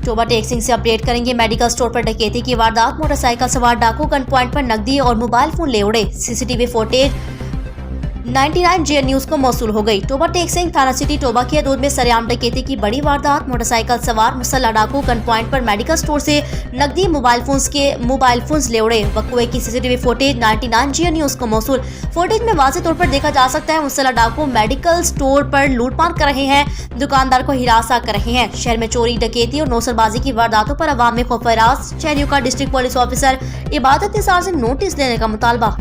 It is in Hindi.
टोबा टेक सिंह से अपडेट करेंगे। मेडिकल स्टोर पर डकैती की वारदात, मोटरसाइकिल सवार डाकू गन पॉइंट पर नकदी और मोबाइल फोन ले उड़े। सीसीटीवी फुटेज 99 जे न्यूज को मौसूल हो गई। टोबा टेक सिंह थाना सिटी टोबा की हदूद में सरेआम डकैती की बड़ी वारदात, मोटरसाइकिल सवार मुसल्ला डाकू गन पॉइंट पर मेडिकल स्टोर से नकदी मोबाइल फोन्स ले उड़े। वक़्वे की सीसीटीवी फुटेज 99 जे न्यूज को मौसूल। फुटेज में वाज़ेह तौर पर देखा जा सकता है मुसल्ला डाकू मेडिकल स्टोर पर लूटपाट कर रहे हैं, दुकानदार को हिरासा कर रहे हैं। शहर में चोरी, डकैती और नौसरबाजी की वारदातों पर अवाम में खौफ-ए-रास। शहरियों का डिस्ट्रिक्ट पुलिस ऑफिसर इबादत निसार से नोटिस देने का मुतालबा।